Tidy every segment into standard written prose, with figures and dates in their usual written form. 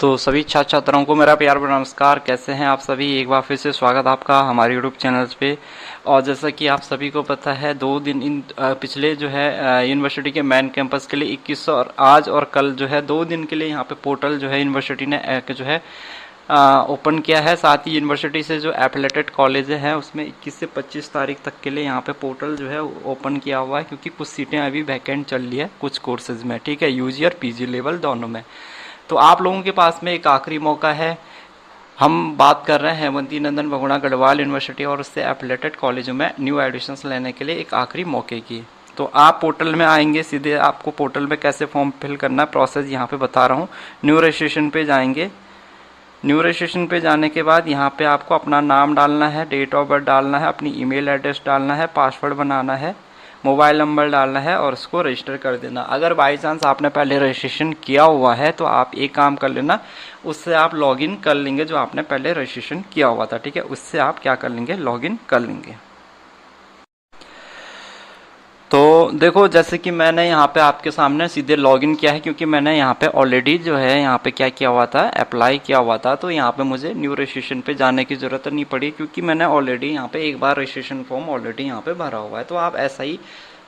तो सभी छात्र छात्राओं को मेरा प्यार भरा नमस्कार। कैसे हैं आप सभी? एक बार फिर से स्वागत आपका हमारे यूट्यूब चैनल पे। और जैसा कि आप सभी को पता है, 2 दिन पिछले जो है यूनिवर्सिटी के मेन कैंपस के लिए 21 और आज और कल जो है 2 दिन के लिए यहाँ पे पोर्टल जो है यूनिवर्सिटी ने जो है ओपन किया है। साथ ही यूनिवर्सिटी से जो एफिलेटेड कॉलेज हैं उसमें 21 से 25 तारीख तक के लिए यहाँ पे पोर्टल जो है ओपन किया हुआ है, क्योंकि कुछ सीटें अभी वैकेंट चल रही है कुछ कोर्सेज में। ठीक है, यूजी और पीजी लेवल दोनों में। तो आप लोगों के पास में एक आखिरी मौका है। हम बात कर रहे हैं हेमंती नंदन बहुगुणा गढ़वाल यूनिवर्सिटी और उससे एफिलेटेड कॉलेजों में न्यू एडमिशन्स लेने के लिए एक आखिरी मौके की। तो आप पोर्टल में आएंगे, सीधे आपको पोर्टल में कैसे फॉर्म फिल करना है प्रोसेस यहाँ पे बता रहा हूँ। न्यू रजिस्ट्रेशन पे जाएंगे। न्यू रजिस्ट्रेशन पे जाने के बाद यहाँ पे आपको अपना नाम डालना है, डेट ऑफ बर्थ डालना है, अपनी ईमेल एड्रेस डालना है, पासवर्ड बनाना है, मोबाइल नंबर डालना है और उसको रजिस्टर कर देना। अगर बाई चांस आपने पहले रजिस्ट्रेशन किया हुआ है तो आप एक काम कर लेना, उससे आप लॉगिन कर लेंगे। जो आपने पहले रजिस्ट्रेशन किया हुआ था, ठीक है, उससे आप क्या कर लेंगे, लॉगिन कर लेंगे। तो देखो, जैसे कि मैंने यहाँ पे आपके सामने सीधे लॉगिन किया है, क्योंकि मैंने यहाँ पे ऑलरेडी जो है यहाँ पे क्या किया हुआ था, अप्लाई किया हुआ था। तो यहाँ पे मुझे न्यू रजिस्ट्रेशन पे जाने की ज़रूरत नहीं पड़ी, क्योंकि मैंने ऑलरेडी यहाँ पे एक बार रजिस्ट्रेशन फॉर्म ऑलरेडी यहाँ पे भरा हुआ है। तो आप ऐसा ही,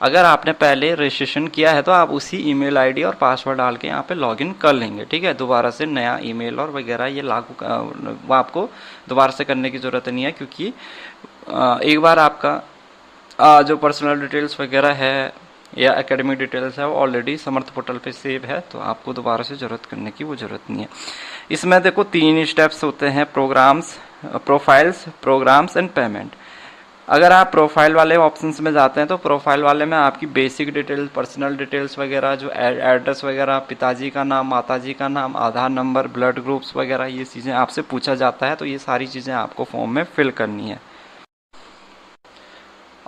अगर आपने पहले रजिस्ट्रेशन किया है तो आप उसी ईमेल आईडी और पासवर्ड डाल के यहाँ पे लॉगिन कर लेंगे। ठीक है, दोबारा से नया ईमेल और वगैरह ये लागू आपको दोबारा से करने की ज़रूरत नहीं है, क्योंकि एक बार आपका जो पर्सनल डिटेल्स वगैरह है या एकेडमिक डिटेल्स है वो ऑलरेडी समर्थ पोर्टल पे सेव है, तो आपको दोबारा से ज़रूरत करने की वो ज़रूरत नहीं है। इसमें देखो 3 स्टेप्स होते हैं, programmes, profiles, programmes and payment. अगर आप प्रोफाइल वाले ऑप्शंस में जाते हैं तो प्रोफाइल वाले में आपकी बेसिक डिटेल्स, पर्सनल डिटेल्स वगैरह, जो एड्रेस वगैरह, पिताजी का नाम, माताजी का नाम, आधार नंबर, ब्लड ग्रुप्स वगैरह, ये चीज़ें आपसे पूछा जाता है। तो ये सारी चीज़ें आपको फॉर्म में फिल करनी है।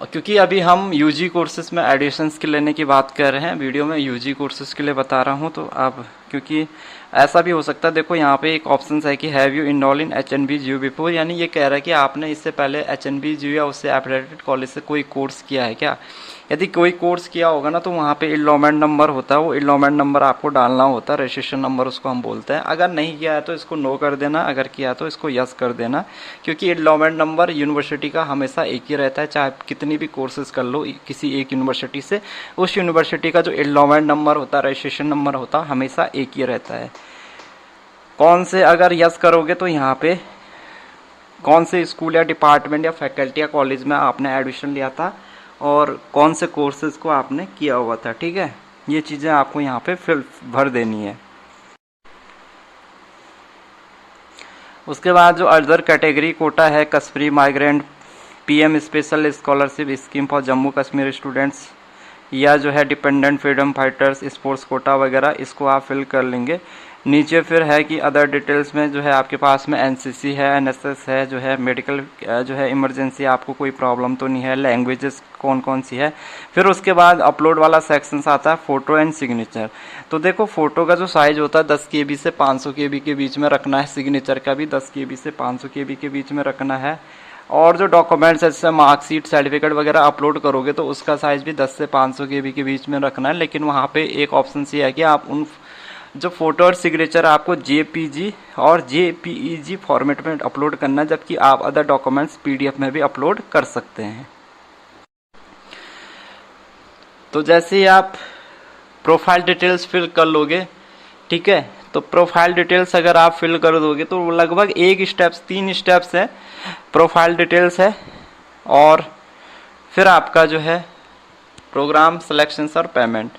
क्योंकि अभी हम यूजी कोर्सेज में एडिशंस के लेने की बात कर रहे हैं, वीडियो में यूजी कोर्सेज के लिए बता रहा हूं। तो अब क्योंकि ऐसा भी हो सकता है, देखो यहाँ पे एक ऑप्शन है कि have you enrol in HNB-GU before, यानी ये कह रहा है कि आपने इससे पहले HNB-GU या उससे एफिलिएटेड कॉलेज से कोई कोर्स किया है क्या। यदि कोई कोर्स किया होगा ना तो वहाँ पे इनरोलमेंट नंबर होता है, वो इनरोलमेंट नंबर आपको डालना होता है, रजिस्ट्रेशन नंबर उसको हम बोलते हैं। अगर नहीं किया है तो इसको नो कर देना, अगर किया है तो इसको यस कर देना, क्योंकि इनरोलमेंट नंबर यूनिवर्सिटी का हमेशा एक ही रहता है। चाहे कितनी भी कोर्सेज कर लो किसी एक यूनिवर्सिटी से, उस यूनिवर्सिटी का जो इनरोलमेंट नंबर होता है, रजिस्ट्रेशन नंबर होता है, हमेशा एक ही रहता है। कौन से, अगर यस करोगे तो यहाँ पे कौन से स्कूल या डिपार्टमेंट या फैकल्टी या कॉलेज में आपने एडमिशन लिया था और कौन से कोर्सेज को आपने किया हुआ था। ठीक है, ये चीज़ें आपको यहाँ पे फिल भर देनी है। उसके बाद जो अदर कैटेगरी कोटा है, Kashmiri migrant, PM special scholarship scheme for Jammu Kashmir students, या जो है dependent freedom fighters, sports quota वगैरह, इसको आप फिल कर लेंगे। नीचे फिर है कि अदर डिटेल्स में जो है आपके पास में NCC है, NSS है, जो है मेडिकल जो है इमरजेंसी, आपको कोई प्रॉब्लम तो नहीं है, लैंग्वेजेस कौन कौन सी है। फिर उसके बाद अपलोड वाला सेक्शन आता है, फोटो एंड सिग्नेचर। तो देखो, फोटो का जो साइज होता है 10 KB से 500 KB के बीच में रखना है, सिग्नेचर का भी 10 KB से 500 KB के बीच में रखना है। और जो डॉक्यूमेंट्स जैसे मार्कशीट, सर्टिफिकेट वगैरह अपलोड करोगे तो उसका साइज भी 10 से 500 KB के बीच में रखना है। लेकिन वहाँ पे एक ऑप्शन ये है कि आप उन जो फोटो और सिग्नेचर आपको JPG और JPEG फॉर्मेट में अपलोड करना है, जबकि आप अदर डॉक्यूमेंट्स PDF में भी अपलोड कर सकते हैं। तो जैसे ही आप प्रोफाइल डिटेल्स फिल कर लोगे, ठीक है, तो प्रोफाइल डिटेल्स अगर आप फिल कर दोगे तो लगभग 3 स्टेप्स है। प्रोफाइल डिटेल्स है और फिर आपका जो है प्रोग्राम सिलेक्शन और पेमेंट,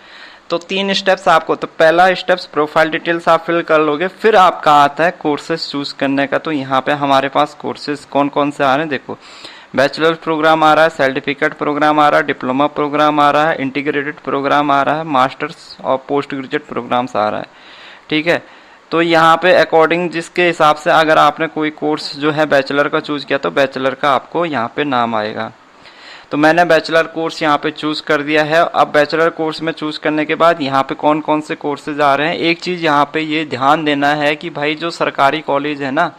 तो 3 स्टेप्स आपको। तो पहला स्टेप्स प्रोफाइल डिटेल्स आप फिल कर लोगे, फिर आपका आता है कोर्सेज चूज करने का। तो यहाँ पे हमारे पास कोर्सेज कौन कौन से आ रहे हैं, देखो, बैचलर प्रोग्राम आ रहा है, सर्टिफिकेट प्रोग्राम आ रहा है, डिप्लोमा प्रोग्राम आ रहा है, इंटीग्रेटेड प्रोग्राम आ रहा है, मास्टर्स और पोस्ट ग्रेजुएट प्रोग्राम्स आ रहा है। ठीक है, तो यहाँ पे अकॉर्डिंग जिसके हिसाब से अगर आपने कोई कोर्स जो है बैचलर का चूज किया तो बैचलर का आपको यहाँ पे नाम आएगा। तो मैंने बैचलर कोर्स यहाँ पे चूज कर दिया है। अब बैचलर कोर्स में चूज करने के बाद यहाँ पे कौन कौन से कोर्सेज आ रहे हैं, एक चीज यहाँ पे ये ध्यान देना है कि भाई जो सरकारी कॉलेज है ना,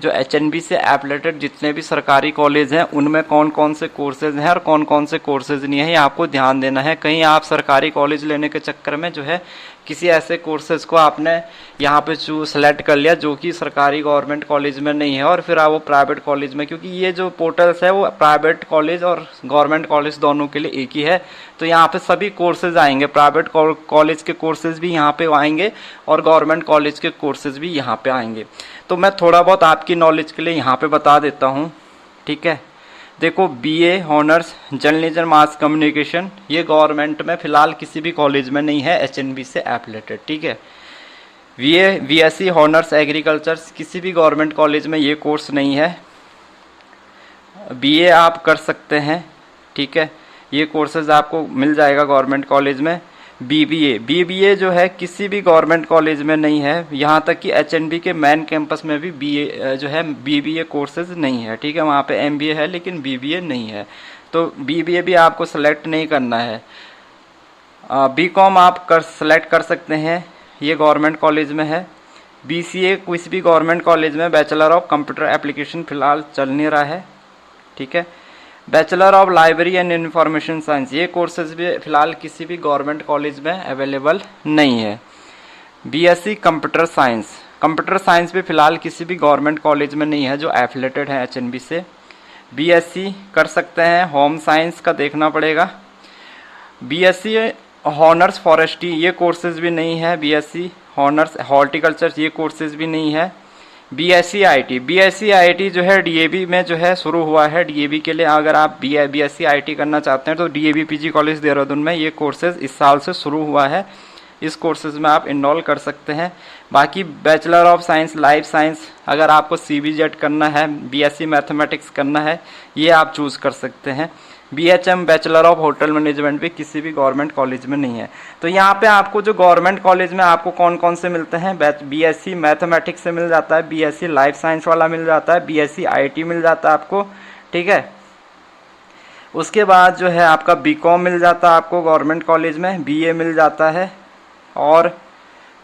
जो HNB से एफिलिएटेड जितने भी सरकारी कॉलेज हैं उनमें कौन कौन से कोर्सेज हैं और कौन कौन से कोर्सेज नहीं है, ये आपको ध्यान देना है। कहीं आप सरकारी कॉलेज लेने के चक्कर में जो है किसी ऐसे कोर्सेज को आपने यहाँ पे सेलेक्ट कर लिया जो कि सरकारी गवर्नमेंट कॉलेज में नहीं है, और फिर आप वो प्राइवेट कॉलेज में, क्योंकि ये जो पोर्टल्स है वो प्राइवेट कॉलेज और गवर्नमेंट कॉलेज दोनों के लिए एक ही है। तो यहाँ पे सभी कोर्सेज आएंगे, प्राइवेट कॉलेज के कोर्सेज भी यहाँ पे आएंगे और गवर्नमेंट कॉलेज के कोर्सेज भी यहाँ पे आएंगे। तो मैं थोड़ा बहुत आपकी नॉलेज के लिए यहाँ पे बता देता हूँ, ठीक है। देखो, BA honours journalism mass communication ये गवर्नमेंट में फिलहाल किसी भी कॉलेज में नहीं है एचएनबी से एफिलिएटेड, ठीक है। बीएससी ऑनर्स एग्रीकल्चर किसी भी गवर्नमेंट कॉलेज में ये कोर्स नहीं है। बीए आप कर सकते हैं, ठीक है, ये कोर्सेज आपको मिल जाएगा गवर्नमेंट कॉलेज में। बीबीए जो है किसी भी गवर्नमेंट कॉलेज में नहीं है, यहाँ तक कि एचएनबी के मेन कैंपस में भी बीए जो है बीबीए कोर्सेज नहीं है, ठीक है। वहाँ पे एमबीए है लेकिन बीबीए नहीं है, तो बीबीए भी आपको सेलेक्ट नहीं करना है। बीकॉम आप सेलेक्ट कर सकते हैं, ये गवर्नमेंट कॉलेज में है। बीसीए किसी भी गवर्नमेंट कॉलेज में, बैचलर ऑफ कंप्यूटर एप्लीकेशन फिलहाल चल नहीं रहा है, ठीक है। Bachelor of library and information science ये कोर्सेज भी फिलहाल किसी भी गवर्नमेंट कॉलेज में अवेलेबल नहीं है। बीएससी कंप्यूटर साइंस भी फिलहाल किसी भी गवर्नमेंट कॉलेज में नहीं है जो एफिलेटेड है एचएनबी से। बीएससी कर सकते हैं, होम साइंस का देखना पड़ेगा। बीएससी हॉनर्स फॉरेस्ट्री ये कोर्सेज भी नहीं है। बीएससी हॉनर्स हॉर्टिकल्चर ये कोर्सेज भी नहीं है। बीएससी आईटी जो है डीएवी में जो है शुरू हुआ है। डीएवी के लिए अगर आप बीएससी आईटी करना चाहते हैं तो डीएवी पीजी कॉलेज देहरादून में ये कोर्सेज इस साल से शुरू हुआ है। इस कोर्सेज में आप इनरोल कर सकते हैं। बाकी bachelor of science life science अगर आपको सीबीजेड करना है, बीएससी मैथमेटिक्स करना है, ये आप चूज़ कर सकते हैं। BHM bachelor of hotel management भी किसी भी गवर्नमेंट कॉलेज में नहीं है। तो यहाँ पे आपको जो गवर्नमेंट कॉलेज में आपको कौन कौन से मिलते हैं, बीएससी मैथमेटिक्स से मिल जाता है, बीएससी लाइफ साइंस वाला मिल जाता है, बीएससी आईटी मिल जाता है आपको, ठीक है। उसके बाद जो है आपका बीकॉम मिल जाता है आपको गवर्नमेंट कॉलेज में, बीए मिल जाता है, और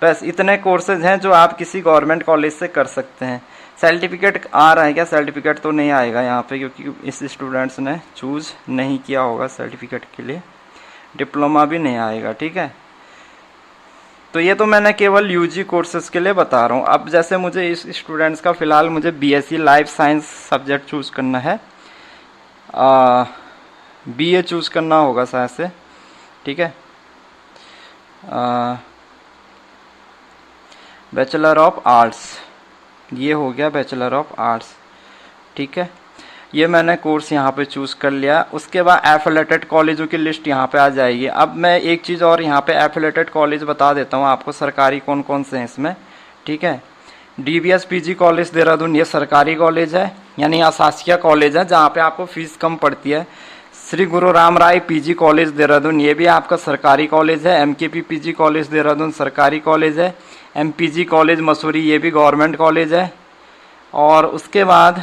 बस इतने कोर्सेज हैं जो आप किसी गवर्नमेंट कॉलेज से कर सकते हैं। सर्टिफिकेट आ रहा है क्या? सर्टिफिकेट तो नहीं आएगा यहाँ पे क्योंकि इस स्टूडेंट्स ने चूज़ नहीं किया होगा सर्टिफिकेट के लिए। डिप्लोमा भी नहीं आएगा, ठीक है। तो ये तो मैंने केवल यूजी कोर्सेज के लिए बता रहा हूँ। अब जैसे मुझे इस स्टूडेंट्स का फ़िलहाल मुझे BSc life science subject choose करना है, बीए चूज़ करना होगा शायद से, ठीक है। बैचलर ऑफ आर्ट्स ये हो गया, बैचलर ऑफ आर्ट्स, ठीक है। ये मैंने कोर्स यहाँ पे चूज़ कर लिया। उसके बाद एफिलेटेड कॉलेजों की लिस्ट यहाँ पे आ जाएगी। अब मैं एक चीज़ और यहाँ पे एफिलेटेड कॉलेज बता देता हूँ आपको, सरकारी कौन कौन से हैं इसमें, ठीक है। डीबीएस पीजी कॉलेज देहरादून ये सरकारी कॉलेज है, यानी अशासकीय कॉलेज है जहाँ पे आपको फीस कम पड़ती है। श्री गुरु राम राय पीजी कॉलेज देहरादून ये भी आपका सरकारी कॉलेज है। एमकेपी पीजी कॉलेज देहरादून सरकारी कॉलेज है। एमपीजी कॉलेज मसूरी ये भी गवर्नमेंट कॉलेज है। और उसके बाद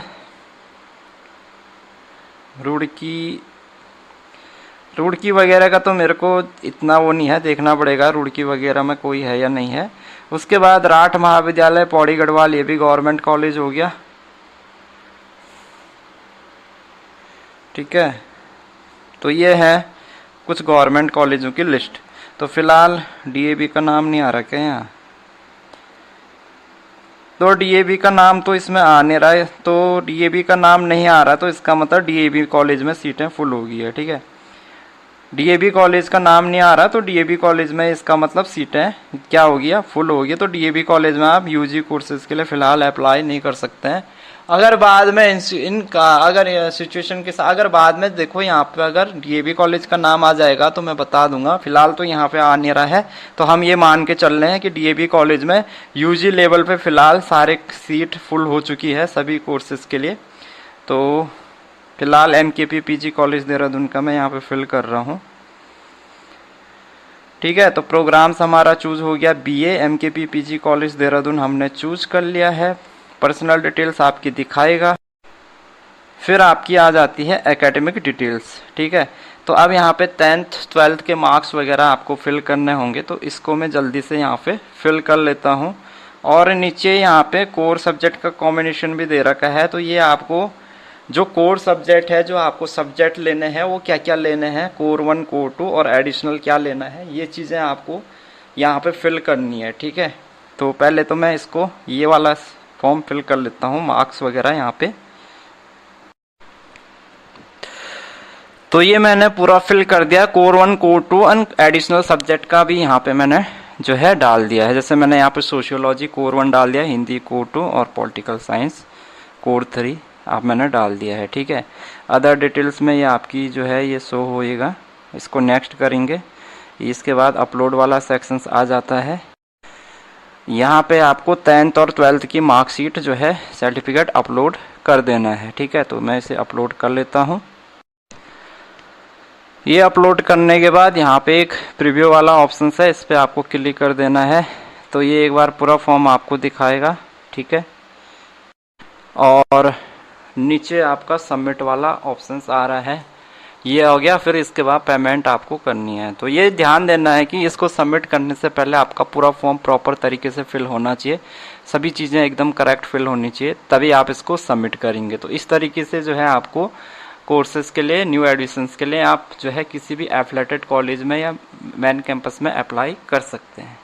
रुड़की वगैरह का तो मेरे को इतना वो नहीं है, देखना पड़ेगा रुड़की वगैरह में कोई है या नहीं है। उसके बाद राठ महाविद्यालय पौड़ी गढ़वाल ये भी गवर्नमेंट कॉलेज हो गया, ठीक है। तो ये है कुछ गवर्नमेंट कॉलेजों की लिस्ट। तो फिलहाल डीएवी का नाम नहीं आ रखा है यहाँ, तो डीएवी का नाम तो इसमें आ नहीं रहा है। तो डीएवी का नाम नहीं आ रहा तो इसका मतलब डीएवी कॉलेज में सीटें फुल हो गई है, ठीक है। डीएवी कॉलेज का नाम नहीं आ रहा तो डीएवी कॉलेज में इसका मतलब सीटें क्या हो गया, फुल हो गई। तो डीएवी कॉलेज में आप यूजी कोर्सेज के लिए फ़िलहाल अप्लाई नहीं कर सकते हैं। अगर बाद में इनका अगर सिचुएशन के साथ अगर बाद में देखो यहाँ पे अगर डीएवी कॉलेज का नाम आ जाएगा तो मैं बता दूंगा। फिलहाल तो यहाँ पे आ नहीं रहा है, तो हम ये मान के चल रहे हैं कि डीएवी कॉलेज में यूजी लेवल पे फिलहाल सारे सीट फुल हो चुकी है सभी कोर्सेज के लिए। तो फिलहाल एमकेपी पीजी कॉलेज देहरादून का मैं यहाँ पे फिल कर रहा हूँ, ठीक है। तो प्रोग्राम्स हमारा चूज हो गया BA MKP PG college Dehradun हमने चूज कर लिया है। पर्सनल डिटेल्स आपकी दिखाएगा, फिर आपकी आ जाती है एकेडमिक डिटेल्स, ठीक है। तो अब यहाँ पे 10th 12th के मार्क्स वगैरह आपको फिल करने होंगे, तो इसको मैं जल्दी से यहाँ पे फिल कर लेता हूँ। और नीचे यहाँ पे कोर सब्जेक्ट का कॉम्बिनेशन भी दे रखा है। तो ये आपको जो कोर सब्जेक्ट है, जो आपको सब्जेक्ट लेने हैं वो क्या क्या लेने हैं, कोर 1 कोर 2 और एडिशनल क्या लेना है, ये चीज़ें आपको यहाँ पे फिल करनी है। ठीक है, तो पहले तो मैं इसको ये वाला फॉर्म फिल कर लेता हूँ, मार्क्स वगैरह यहाँ पे। तो ये मैंने पूरा फिल कर दिया, core 1 core 2 and additional subject का भी यहाँ पे मैंने जो है डाल दिया है। जैसे मैंने यहाँ पे सोशियोलॉजी कोर 1 डाल दिया, हिंदी कोर 2 और पॉलिटिकल साइंस कोर 3 आप मैंने डाल दिया है। ठीक है, अदर डिटेल्स में ये आपकी जो है ये शो होएगा। इसको नेक्स्ट करेंगे, इसके बाद अपलोड वाला सेक्शंस आ जाता है। यहाँ पे आपको 10th और 12th की मार्कशीट जो है सर्टिफिकेट अपलोड कर देना है। ठीक है, तो मैं इसे अपलोड कर लेता हूँ। ये अपलोड करने के बाद यहाँ पे एक प्रीव्यू वाला ऑप्शन है, इस पर आपको क्लिक कर देना है। तो ये एक बार पूरा फॉर्म आपको दिखाएगा। ठीक है, और नीचे आपका सबमिट वाला ऑप्शन आ रहा है, ये हो गया। फिर इसके बाद पेमेंट आपको करनी है। तो ये ध्यान देना है कि इसको सबमिट करने से पहले आपका पूरा फॉर्म प्रॉपर तरीके से फिल होना चाहिए, सभी चीज़ें एकदम करेक्ट फिल होनी चाहिए, तभी आप इसको सबमिट करेंगे। तो इस तरीके से जो है आपको कोर्सेज के लिए, न्यू एडमिशन्स के लिए आप जो है किसी भी एफिलिएटेड कॉलेज में या मेन कैंपस में अप्लाई कर सकते हैं।